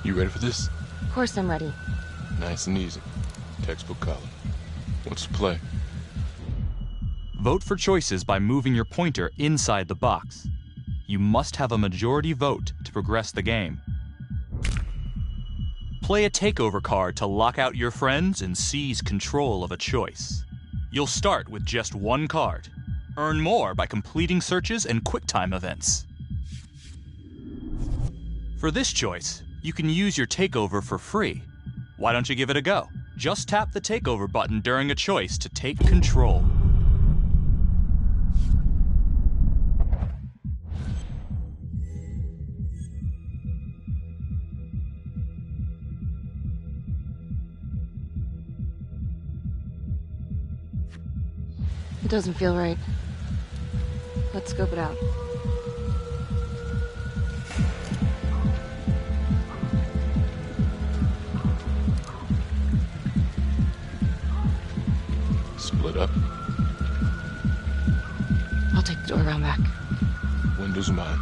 You ready for this? Of course I'm ready. Nice and easy. Textbook column. What's the play? Vote for choices by moving your pointer inside the box. You must have a majority vote to progress the game. Play a takeover card to lock out your friends and seize control of a choice. You'll start with just one card. Earn more by completing searches and QuickTime events. For this choice, you can use your takeover for free. Why don't you give it a go? Just tap the takeover button during a choice to take control. It doesn't feel right. Let's scope it out. Split up. I'll take the door around back. Windows mine.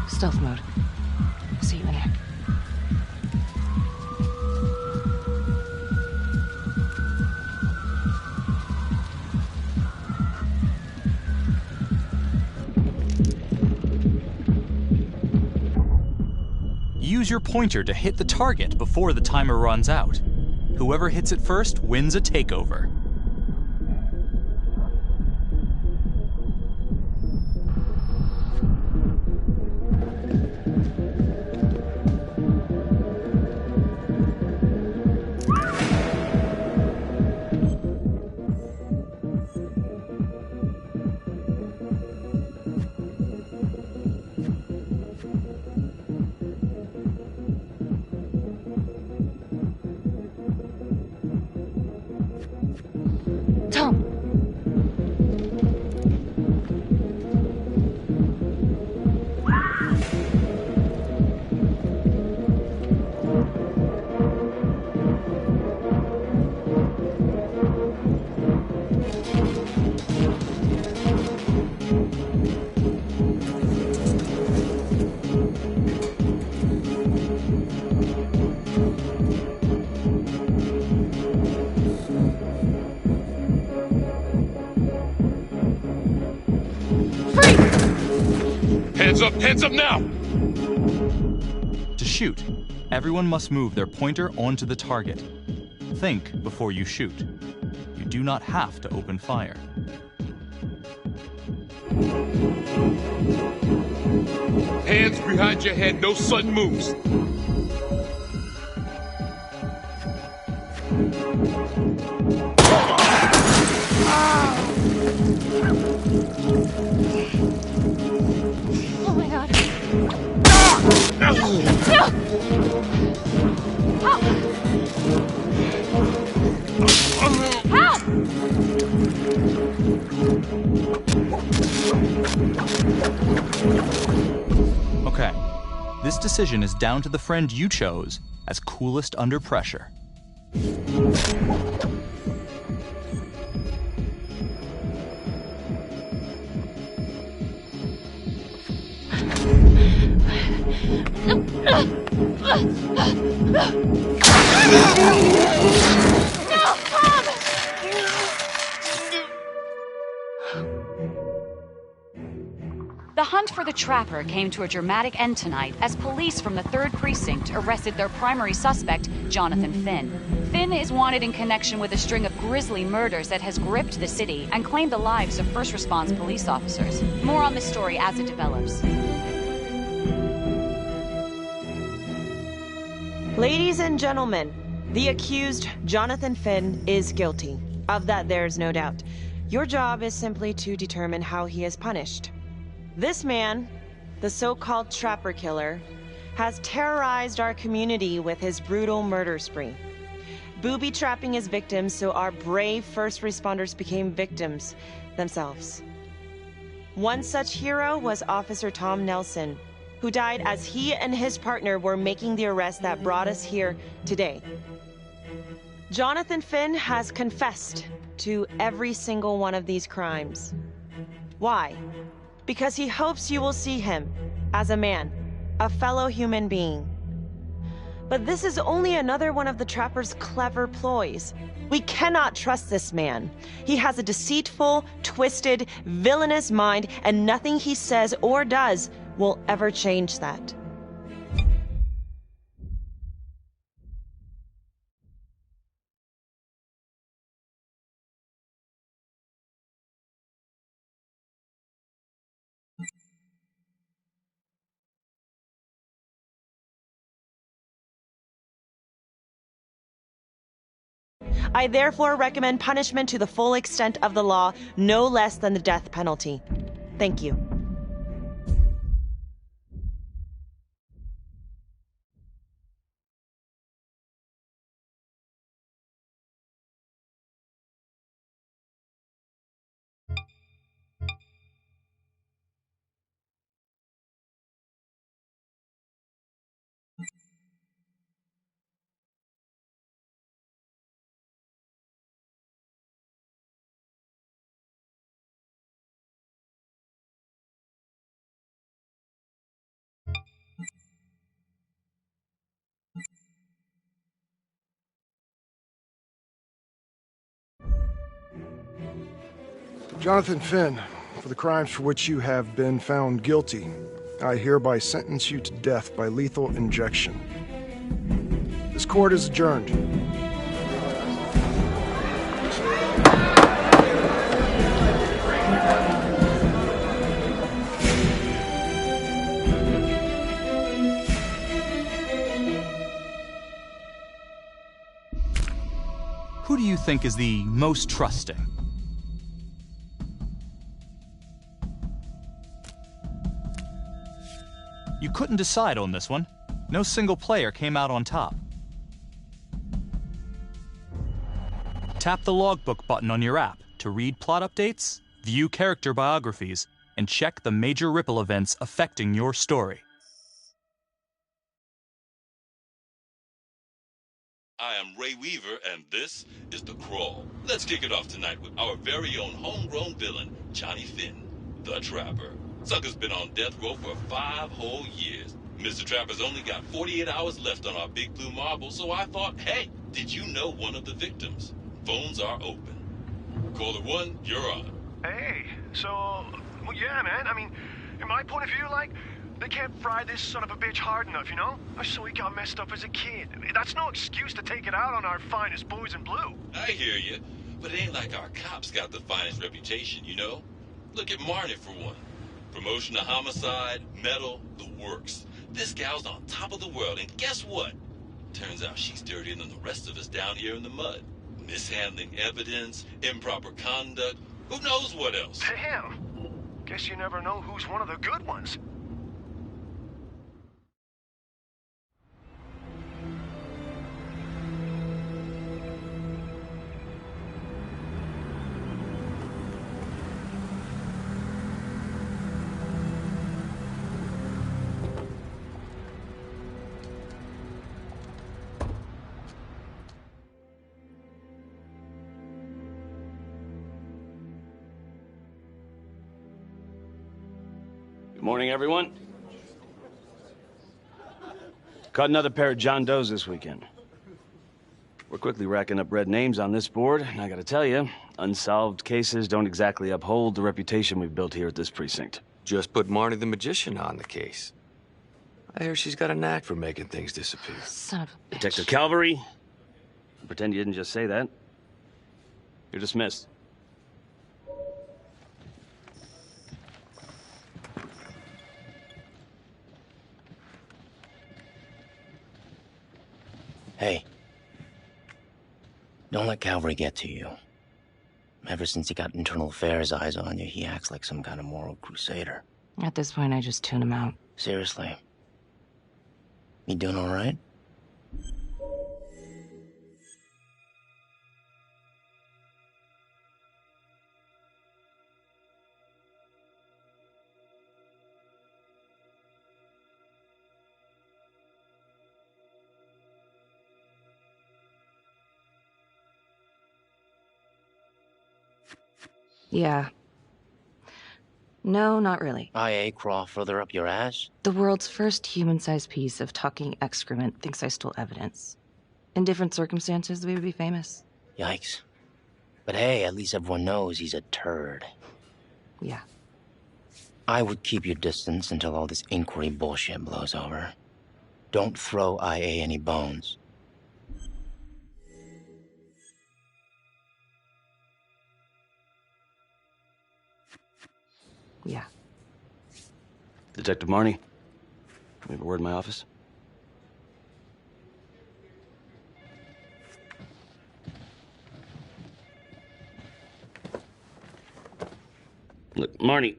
Stealth mode. I'll see you in there. Use your pointer to hit the target before the timer runs out. Whoever hits it first wins a takeover. Tom! Hands up now! To shoot, everyone must move their pointer onto the target. Think before you shoot. You do not have to open fire. Hands behind your head, no sudden moves. Oh my god. Help! Okay, this decision is down to the friend you chose as coolest under pressure. The hunt for the Trapper came to a dramatic end tonight as police from the 3rd Precinct arrested their primary suspect, Jonathan Finn. Finn is wanted in connection with a string of grisly murders that has gripped the city and claimed the lives of first response police officers. More on this story as it develops. Ladies and gentlemen, the accused, Jonathan Finn, is guilty. Of that, there's no doubt. Your job is simply to determine how he is punished. This man, the so-called Trapper Killer, has terrorized our community with his brutal murder spree, booby-trapping his victims so our brave first responders became victims themselves. One such hero was Officer Tom Nelson, who died as he and his partner were making the arrest that brought us here today. Jonathan Finn has confessed to every single one of these crimes. Why? Because he hopes you will see him as a man, a fellow human being. But this is only another one of the Trapper's clever ploys. We cannot trust this man. He has a deceitful, twisted, villainous mind, and nothing he says or does will ever change that. I therefore recommend punishment to the full extent of the law, no less than the death penalty. Thank you. Jonathan Finn, for the crimes for which you have been found guilty, I hereby sentence you to death by lethal injection. This court is adjourned. Who do you think is the most trusting? You couldn't decide on this one. No single player came out on top. Tap the logbook button on your app to read plot updates, view character biographies, and check the major ripple events affecting your story. I am Ray Weaver, and this is The Crawl. Let's kick it off tonight with our very own homegrown villain, Johnny Finn, the Trapper. Sucker's been on death row for 5 whole years. Mr. Trapper's only got 48 hours left on our big blue marble, so I thought, hey, did you know one of the victims? Phones are open. Caller 1, you're on. Hey, so, well, yeah, man, I mean, in my point of view, like, they can't fry this son of a bitch hard enough, you know? So he got messed up as a kid. That's no excuse to take it out on our finest boys in blue. I hear you, but it ain't like our cops got the finest reputation, you know? Look at Marnie for one. Promotion to homicide, medal, the works. This gal's on top of the world, and guess what? Turns out she's dirtier than the rest of us down here in the mud. Mishandling evidence, improper conduct, who knows what else? Damn. Guess you never know who's one of the good ones. Good morning, everyone. Caught another pair of John Does this weekend. We're quickly racking up red names on this board, and I gotta tell you, unsolved cases don't exactly uphold the reputation we've built here at this precinct. Just put Marnie the Magician on the case. I hear she's got a knack for making things disappear. Son of a bitch. Detective Calvary, pretend you didn't just say that. You're dismissed. Hey, don't let Calvary get to you. Ever since he got internal affairs eyes on you, he acts like some kind of moral crusader. At this point, I just tune him out. Seriously. You doing all right? Yeah. No, not really. IA crawl further up your ass? The world's first human-sized piece of talking excrement thinks I stole evidence. In different circumstances, we would be famous. Yikes. But hey, at least everyone knows he's a turd. Yeah. I would keep your distance until all this inquiry bullshit blows over. Don't throw IA any bones. Yeah. Detective Marnie, we have a word in my office. Look, Marnie,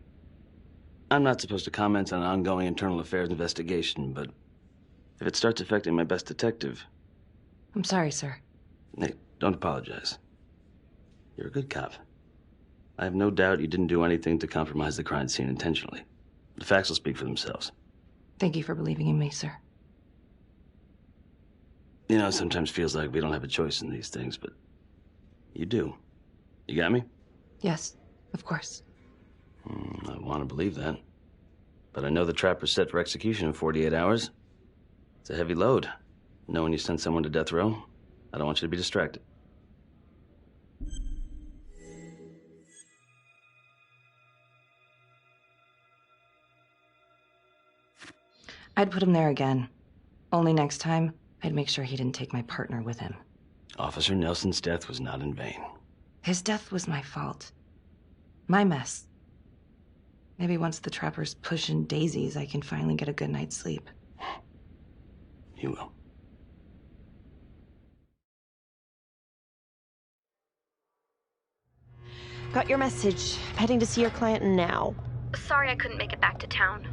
I'm not supposed to comment on an ongoing internal affairs investigation, but if it starts affecting my best detective... I'm sorry, sir. Hey, don't apologize. You're a good cop. I have no doubt you didn't do anything to compromise the crime scene intentionally. The facts will speak for themselves. Thank you for believing in me, sir. You know, it sometimes feels like we don't have a choice in these things, but you do. You got me? Yes, of course. I want to believe that. But I know the trapper's set for execution in 48 hours. It's a heavy load. Knowing you sent someone to death row, I don't want you to be distracted. I'd put him there again. Only next time, I'd make sure he didn't take my partner with him. Officer Nelson's death was not in vain. His death was my fault. My mess. Maybe once the trapper's pushing daisies, I can finally get a good night's sleep. You will. Got your message. Heading to see your client now. Sorry I couldn't make it back to town.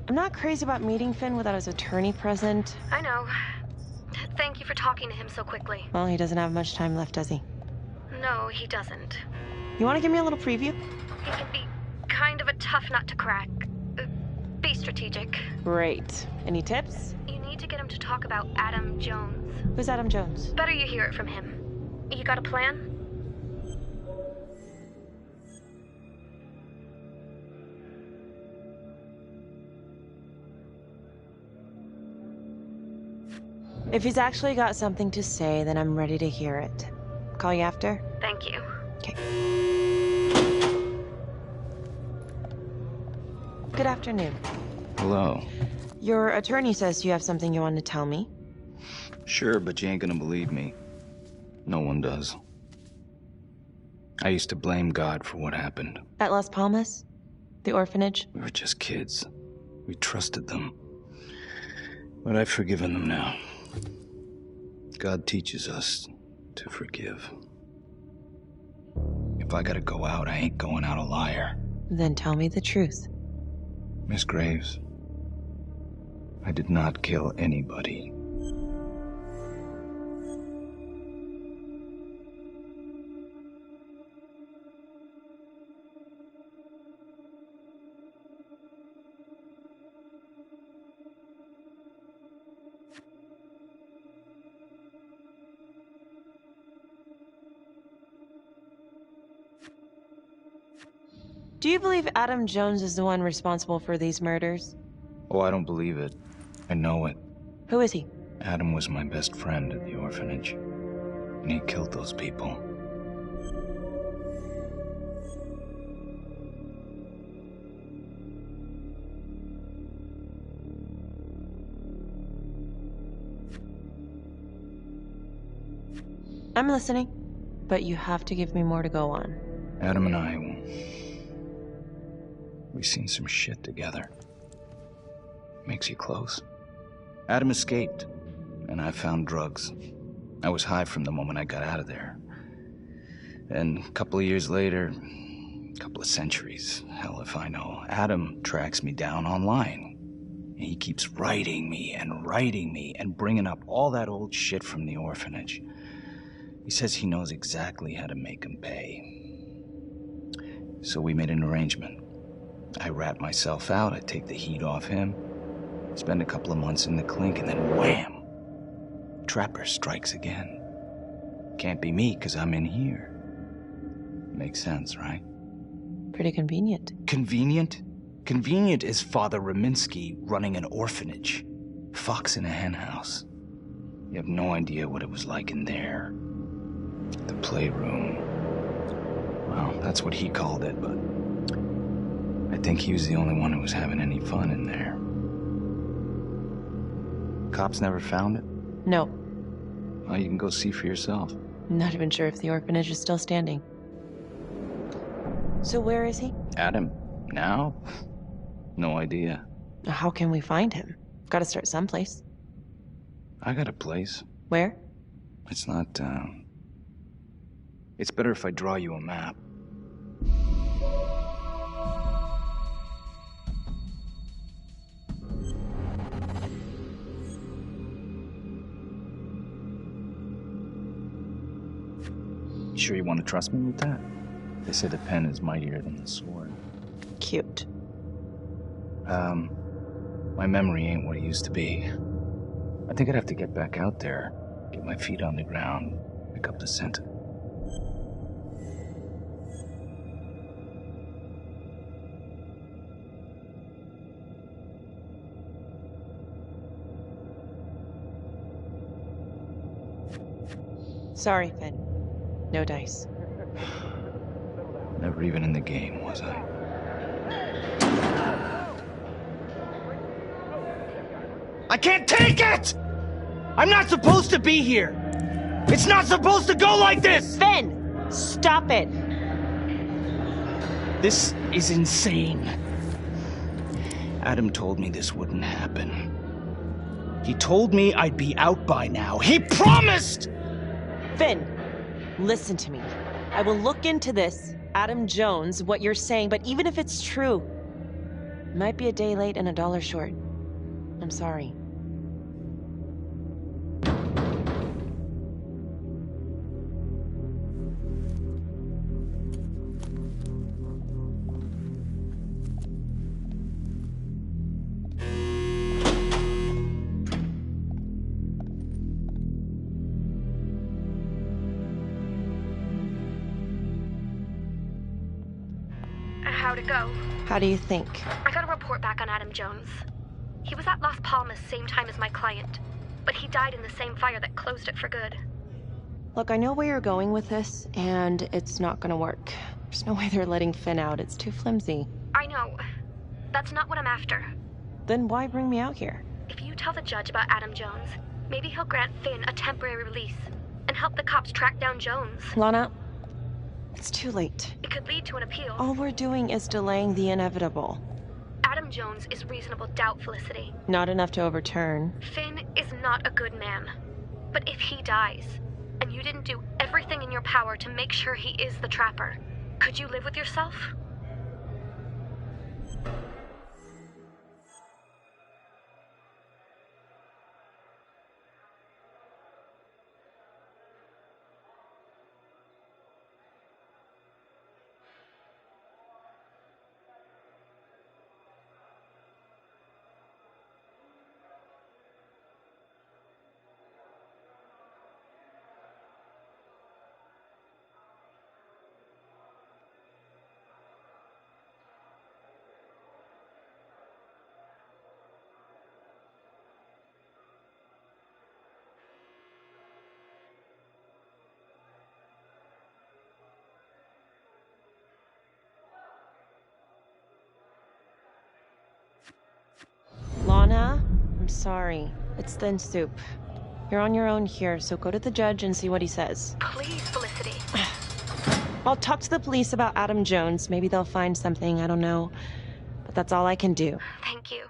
I'm not crazy about meeting Finn without his attorney present. I know. Thank you for talking to him so quickly. Well, he doesn't have much time left, does he? No, he doesn't. You want to give me a little preview? He can be kind of a tough nut to crack. Be strategic. Great. Any tips? You need to get him to talk about Adam Jones. Who's Adam Jones? Better you hear it from him. You got a plan? If he's actually got something to say, then I'm ready to hear it. Call you after? Thank you. Okay. Good afternoon. Hello. Your attorney says you have something you want to tell me. Sure, but you ain't gonna believe me. No one does. I used to blame God for what happened. At Las Palmas? The orphanage? We were just kids. We trusted them. But I've forgiven them now. God teaches us to forgive. If I gotta go out, I ain't going out a liar. Then tell me the truth. Miss Graves, I did not kill anybody. Do you believe Adam Jones is the one responsible for these murders? Oh, I don't believe it. I know it. Who is he? Adam was my best friend at the orphanage, and he killed those people. I'm listening, but you have to give me more to go on. Adam and I, we've seen some shit together. Makes you close. Adam escaped, and I found drugs. I was high from the moment I got out of there. And a couple of years later, a couple of centuries, hell if I know, Adam tracks me down online. And he keeps writing me and bringing up all that old shit from the orphanage. He says he knows exactly how to make him pay. So we made an arrangement. I rat myself out, I take the heat off him, spend a couple of months in the clink, and then wham! Trapper strikes again. Can't be me, 'cause I'm in here. Makes sense, right? Pretty convenient. Convenient? Convenient is Father Raminsky running an orphanage. Fox in a henhouse. You have no idea what it was like in there. The playroom. Well, that's what he called it, but I think he was the only one who was having any fun in there. Cops never found it? No. Well, you can go see for yourself. Not even sure if the orphanage is still standing. So where is he? Adam? Now? No idea. How can we find him? Gotta start someplace. I got a place. Where? It's not, It's better if I draw you a map. You sure you want to trust me with that? They say the pen is mightier than the sword. Cute. My memory ain't what it used to be. I think I'd have to get back out there, get my feet on the ground, pick up the scent. Sorry, Finn. No dice. Never even in the game, was I? I can't take it! I'm not supposed to be here! It's not supposed to go like this! Finn! Stop it! This is insane. Adam told me this wouldn't happen. He told me I'd be out by now. He promised! Finn, listen to me. I will look into this, Adam Jones, what you're saying, but even if it's true, might be a day late and $1 short. I'm sorry. How'd it go? How do you think? I got a report back on Adam Jones. He was at Las Palmas same time as my client, but he died in the same fire that closed it for good. Look, I know where you're going with this, and it's not gonna work. There's no way they're letting Finn out. It's too flimsy. I know. That's not what I'm after. Then why bring me out here? If you tell the judge about Adam Jones, maybe he'll grant Finn a temporary release and help the cops track down Jones. Lana, it's too late. It could lead to an appeal. All we're doing is delaying the inevitable. Adam Jones is reasonable doubt, Felicity. Not enough to overturn. Finn is not a good man. But if he dies, and you didn't do everything in your power to make sure he is the trapper, could you live with yourself? Lana, I'm sorry. It's thin soup. You're on your own here, so go to the judge and see what he says. Please, Felicity. I'll talk to the police about Adam Jones. Maybe they'll find something, I don't know. But that's all I can do. Thank you.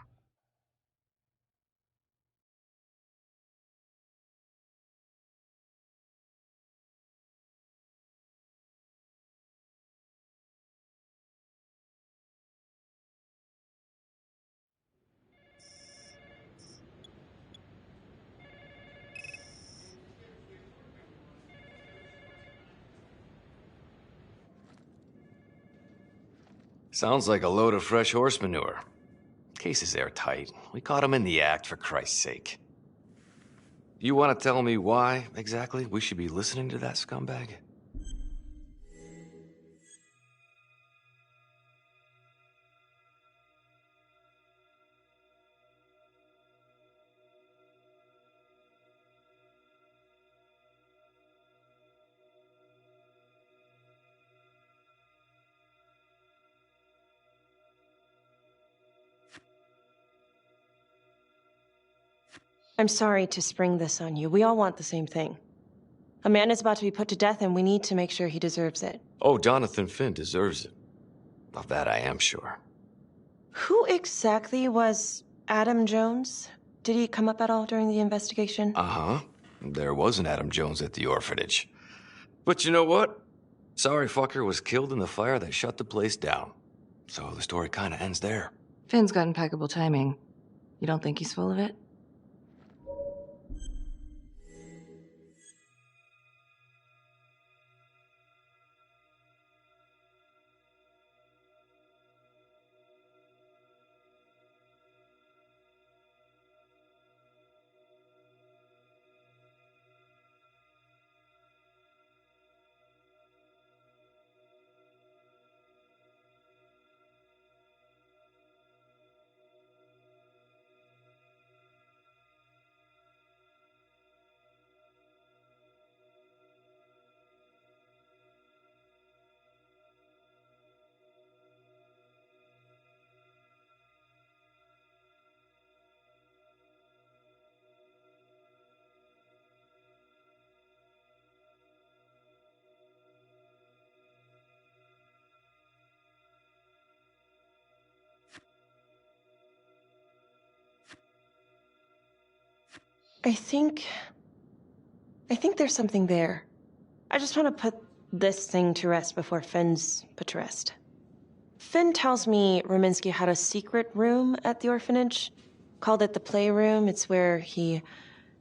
Sounds like a load of fresh horse manure. Case is airtight. We caught him in the act, for Christ's sake. You want to tell me why, exactly, we should be listening to that scumbag? I'm sorry to spring this on you. We all want the same thing. A man is about to be put to death, and we need to make sure he deserves it. Oh, Jonathan Finn deserves it. Of that I am sure. Who exactly was Adam Jones? Did he come up at all during the investigation? Uh-huh. There was an Adam Jones at the orphanage. But you know what? Sorry fucker was killed in the fire that shut the place down. So the story kind of ends there. Finn's got impeccable timing. You don't think he's full of it? I think there's something there. I just want to put this thing to rest before Finn's put to rest. Finn tells me Rominsky had a secret room at the orphanage. Called it the playroom. It's where he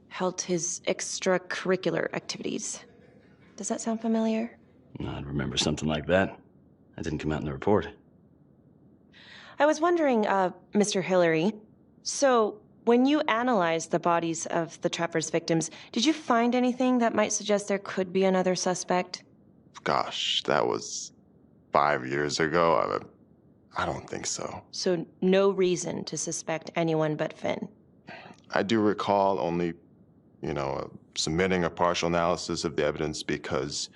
held his extracurricular activities. Does that sound familiar? I'd remember something like that. That didn't come out in the report. I was wondering, Mr. Hillary, so when you analyzed the bodies of the Trapper's victims, did you find anything that might suggest there could be another suspect? Gosh, that was 5 years ago. I don't think so. So no reason to suspect anyone but Finn? I do recall only, submitting a partial analysis of the evidence because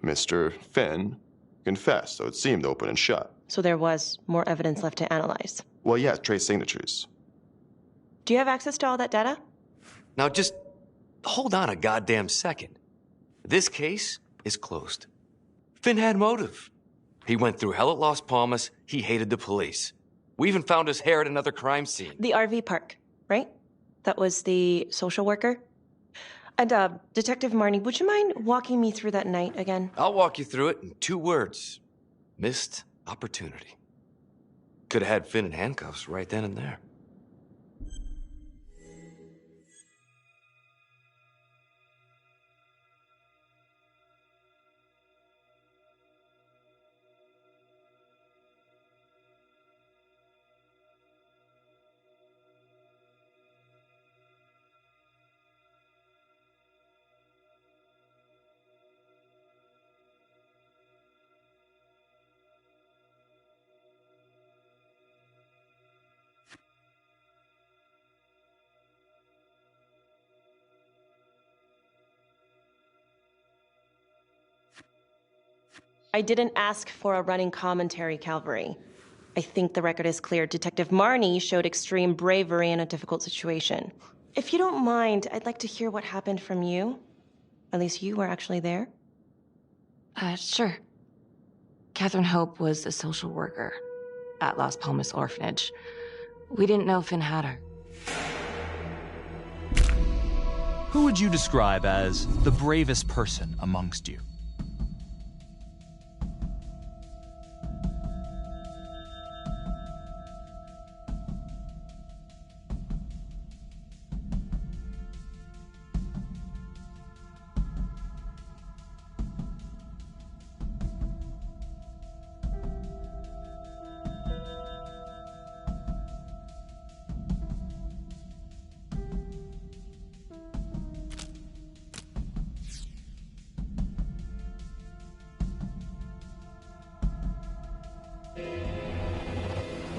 Mr. Finn confessed, so it seemed open and shut. So there was more evidence left to analyze? Well, yeah, trace signatures. Do you have access to all that data? Now just hold on a goddamn second. This case is closed. Finn had motive. He went through hell at Las Palmas. He hated the police. We even found his hair at another crime scene. The RV park, right? That was the social worker? And, Detective Marnie, would you mind walking me through that night again? I'll walk you through it in 2 words. Missed opportunity. Could have had Finn in handcuffs right then and there. I didn't ask for a running commentary, Calvary. I think the record is clear. Detective Marnie showed extreme bravery in a difficult situation. If you don't mind, I'd like to hear what happened from you. At least you were actually there. Sure. Catherine Hope was a social worker at Las Palmas Orphanage. We didn't know Finn had her. Who would you describe as the bravest person amongst you?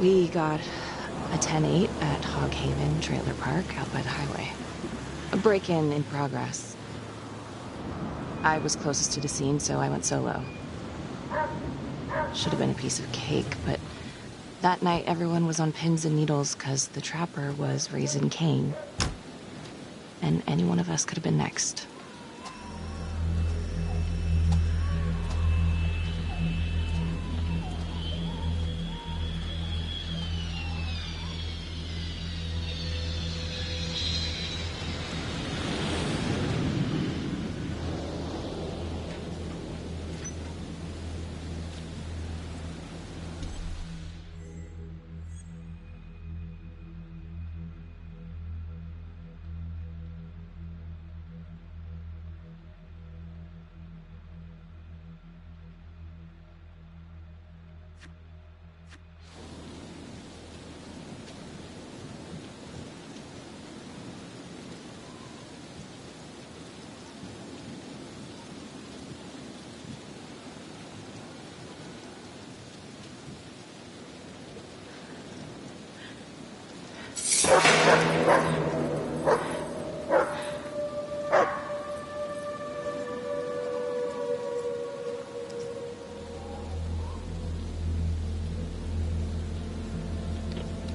We got a 10-8 at Hog Haven Trailer Park out by the highway. A break-in in progress. I was closest to the scene, so I went solo. Should have been a piece of cake, but that night everyone was on pins and needles because the Trapper was raising Cain. And any one of us could have been next.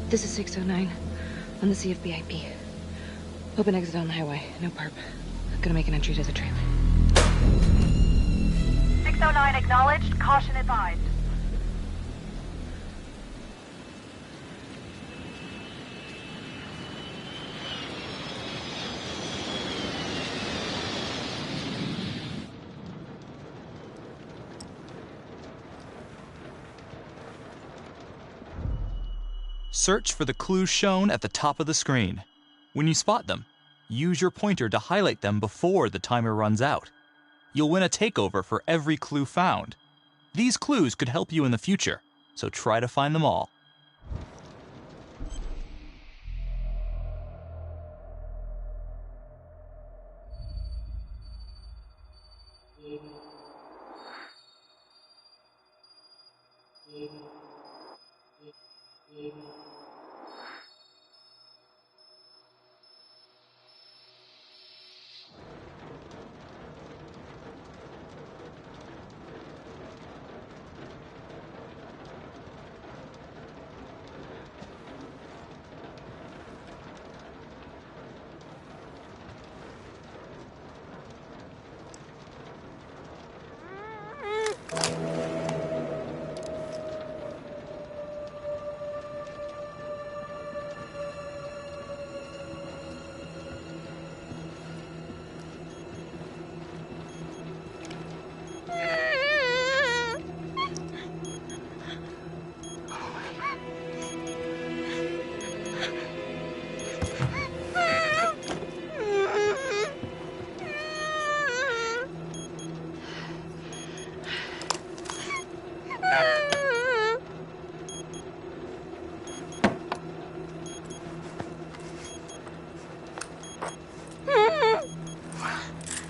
This is 609 on the CFBIP. Open exit on the highway. No perp. Gonna make an entry to the trailer. 609 acknowledged. Caution advised. Search for the clues shown at the top of the screen. When you spot them, use your pointer to highlight them before the timer runs out. You'll win a takeover for every clue found. These clues could help you in the future, so try to find them all.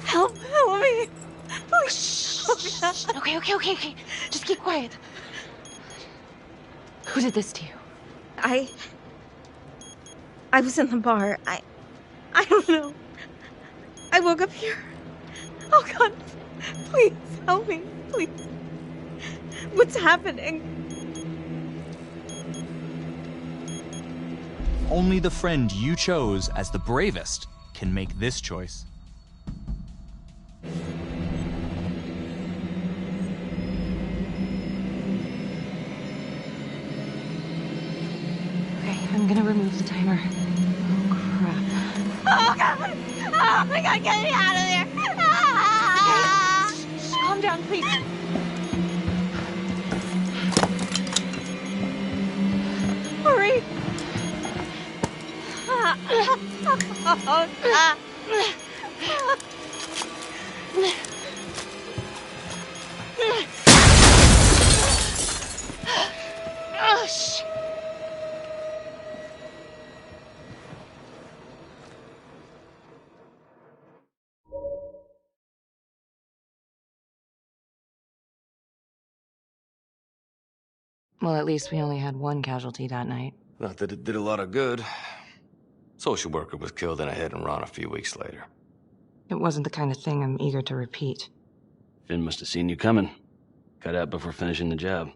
Help me. Please. Okay. Just keep quiet. Who did this to you? I was in the bar. I don't know. I woke up here. Oh God, please help me, please. What's happening? Only the friend you chose as the bravest can make this choice. Okay, I'm gonna remove the timer. Oh, crap. Oh God! Oh my God, get me out of there! Ah! Okay. Shh, calm down, please. Hurry! Oh, shit. Well, at least we only had one casualty that night. Not that it did a lot of good. Social worker was killed in a hit and run a few weeks later. It wasn't the kind of thing I'm eager to repeat. Finn must have seen you coming. Got out before finishing the job.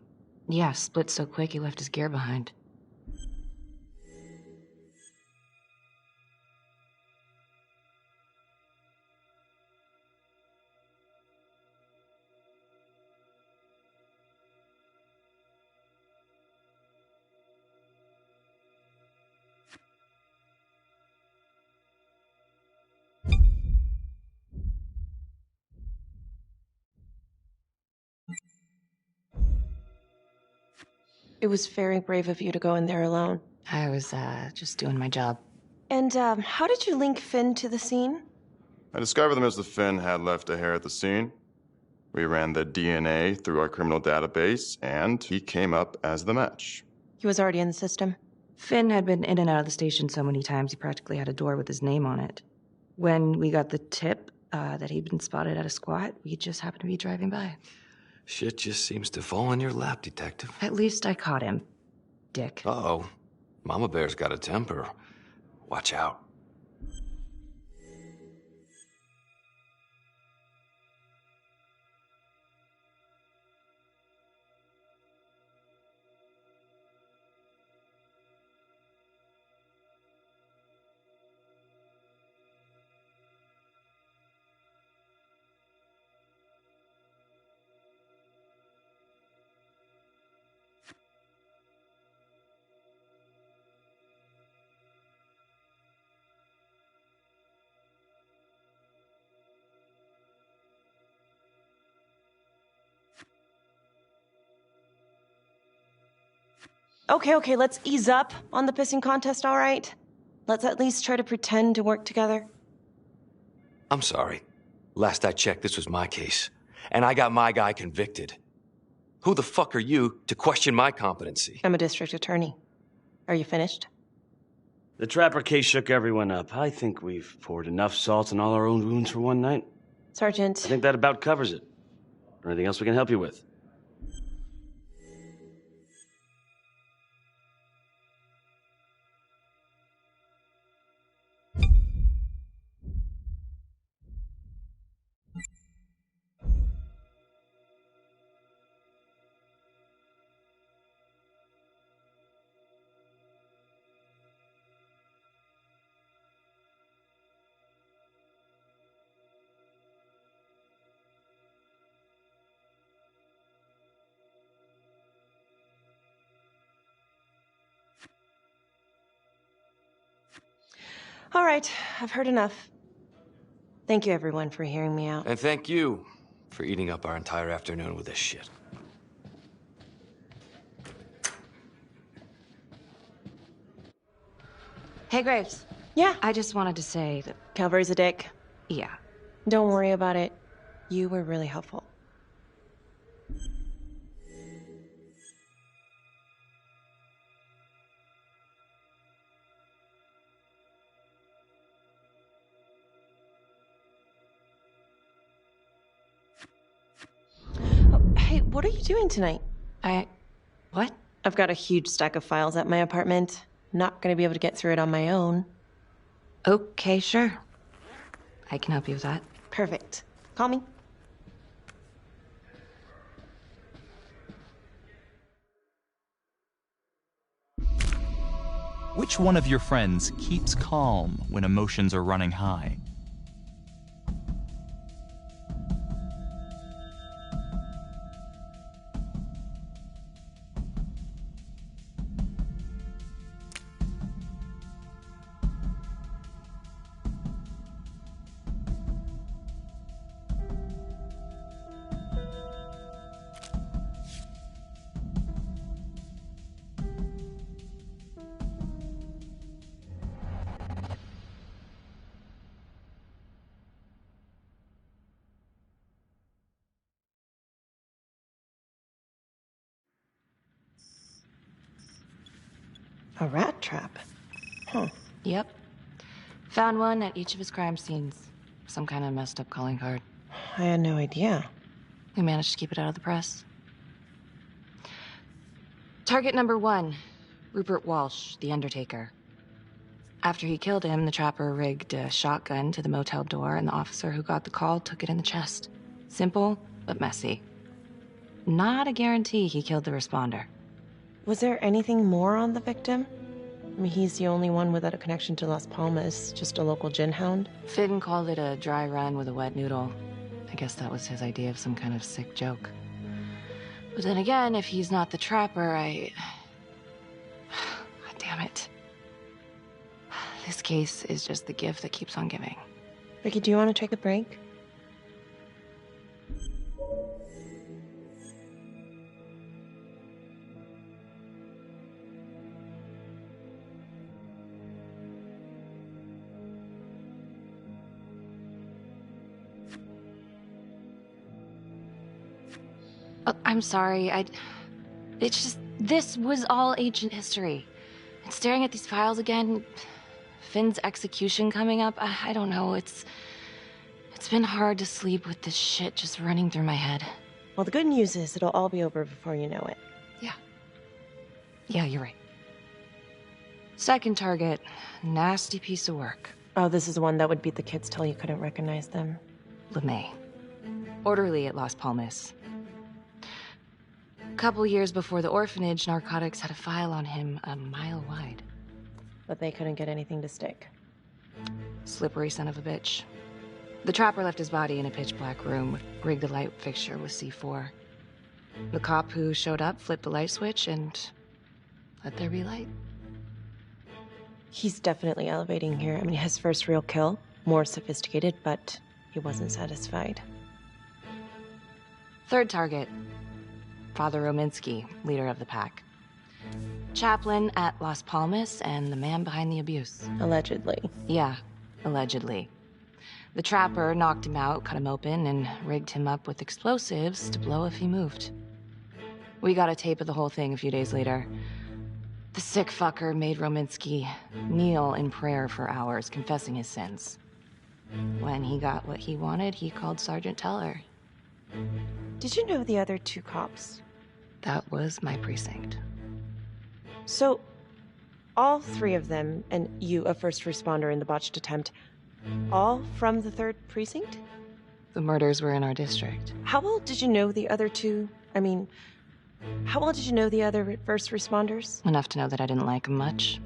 Yeah, split so quick he left his gear behind. It was very brave of you to go in there alone. I was, just doing my job. And, how did you link Finn to the scene? I discovered that Mr. Finn had left a hair at the scene. We ran the DNA through our criminal database, and he came up as the match. He was already in the system. Finn had been in and out of the station so many times he practically had a door with his name on it. When we got the tip that he'd been spotted at a squat, we just happened to be driving by. Shit just seems to fall in your lap, Detective. At least I caught him, Dick. Uh-oh. Mama Bear's got a temper. Watch out. Okay, let's ease up on the pissing contest, all right? Let's at least try to pretend to work together. I'm sorry. Last I checked, this was my case. And I got my guy convicted. Who the fuck are you to question my competency? I'm a district attorney. Are you finished? The Trapper case shook everyone up. I think we've poured enough salt in all our own wounds for one night. Sergeant. I think that about covers it. Or anything else we can help you with? All right, I've heard enough. Thank you, everyone, for hearing me out. And thank you for eating up our entire afternoon with this shit. Hey, Graves. Yeah? I just wanted to say that... Calvary's a dick. Yeah. Don't worry about it. You were really helpful. Hey, what are you doing tonight? What? I've got a huge stack of files at my apartment. Not gonna be able to get through it on my own. Okay, sure. I can help you with that. Perfect. Call me. Which one of your friends keeps calm when emotions are running high? A rat trap? Huh. Yep. Found one at each of his crime scenes. Some kind of messed up calling card. I had no idea. We managed to keep it out of the press. Target number 1, Rupert Walsh, the Undertaker. After he killed him, the trapper rigged a shotgun to the motel door, and the officer who got the call took it in the chest. Simple, but messy. Not a guarantee he killed the responder. Was there anything more on the victim? I mean, he's the only one without a connection to Las Palmas, just a local gin hound. Finn called it a dry run with a wet noodle. I guess that was his idea of some kind of sick joke. But then again, if he's not the trapper, God damn it. This case is just the gift that keeps on giving. Ricky, do you want to take a break? I'm sorry, It's just, this was all ancient history. And staring at these files again, Finn's execution coming up, I don't know, it's been hard to sleep with this shit just running through my head. Well, the good news is it'll all be over before you know it. Yeah, you're right. Second target, nasty piece of work. Oh, this is the one that would beat the kids till you couldn't recognize them. LeMay. Orderly at Las Palmas. A couple years before the orphanage, narcotics had a file on him a mile wide. But they couldn't get anything to stick. Slippery son of a bitch. The trapper left his body in a pitch-black room, rigged the light fixture with C4. The cop who showed up flipped the light switch and let there be light. He's definitely elevating here. I mean, his first real kill, more sophisticated, but he wasn't satisfied. Third target, Father Rominsky, leader of the pack. Chaplain at Las Palmas and the man behind the abuse. Allegedly. Yeah, allegedly. The trapper knocked him out, cut him open, and rigged him up with explosives to blow if he moved. We got a tape of the whole thing a few days later. The sick fucker made Rominsky kneel in prayer for hours, confessing his sins. When he got what he wanted, he called Sergeant Teller. Did you know the other two cops? That was my precinct. So, all three of them, and you, a first responder in the botched attempt, all from the 3rd precinct? The murders were in our district. How well did you know the other two? I mean, how well did you know the other first responders? Enough to know that I didn't like them much.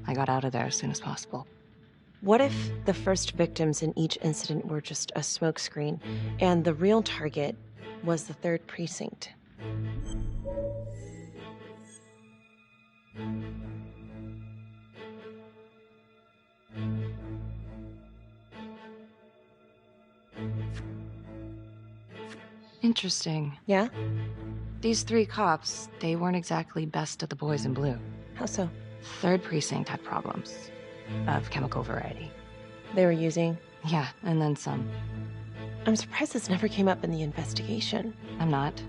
I got out of there as soon as possible. What if the first victims in each incident were just a smokescreen, and the real target was the 3rd precinct? Interesting. Yeah? These 3 cops, they weren't exactly best of the boys in blue. How so? 3rd precinct had problems. Of chemical variety. They were using? Yeah, and then some. I'm surprised this never came up in the investigation. I'm not.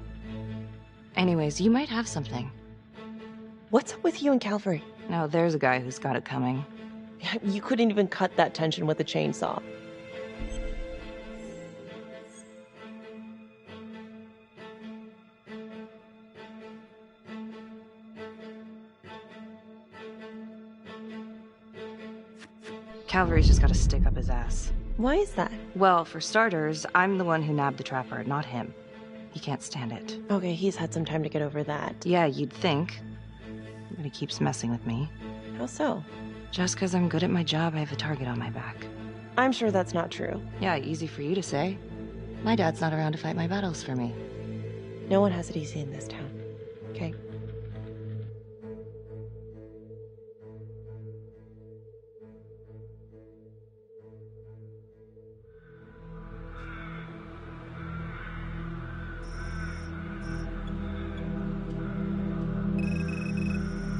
Anyways, you might have something. What's up with you and Calvary? No, there's a guy who's got it coming. You couldn't even cut that tension with a chainsaw. Calvary's just got to stick up his ass. Why is that? Well, for starters, I'm the one who nabbed the trapper, not him. He can't stand it. Okay, he's had some time to get over that. Yeah, you'd think. But he keeps messing with me. How so? Just because I'm good at my job, I have a target on my back. I'm sure that's not true. Yeah, easy for you to say. My dad's not around to fight my battles for me. No one has it easy in this town. Okay?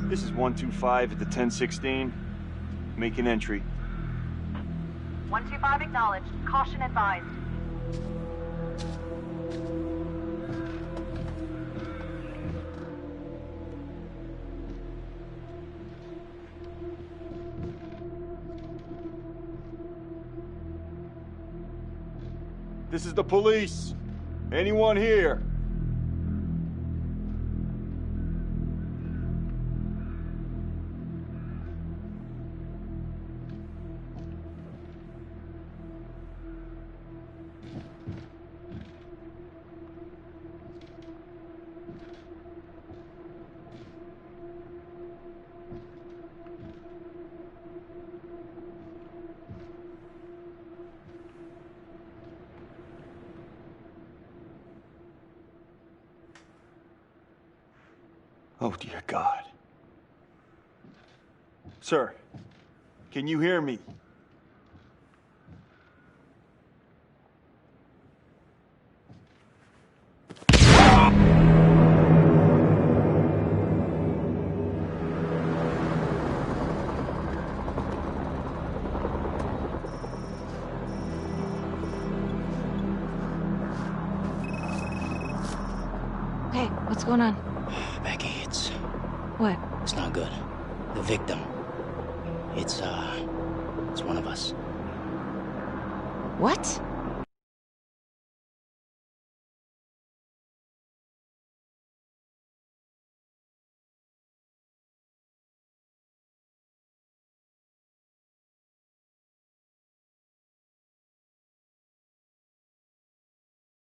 This is 125 at the 1016. Make an entry. 125 acknowledged. Caution advised. This is the police. Anyone here? Oh, dear God. Sir, can you hear me? going on? Becky, it's What? not good. The victim. It's one of us. What?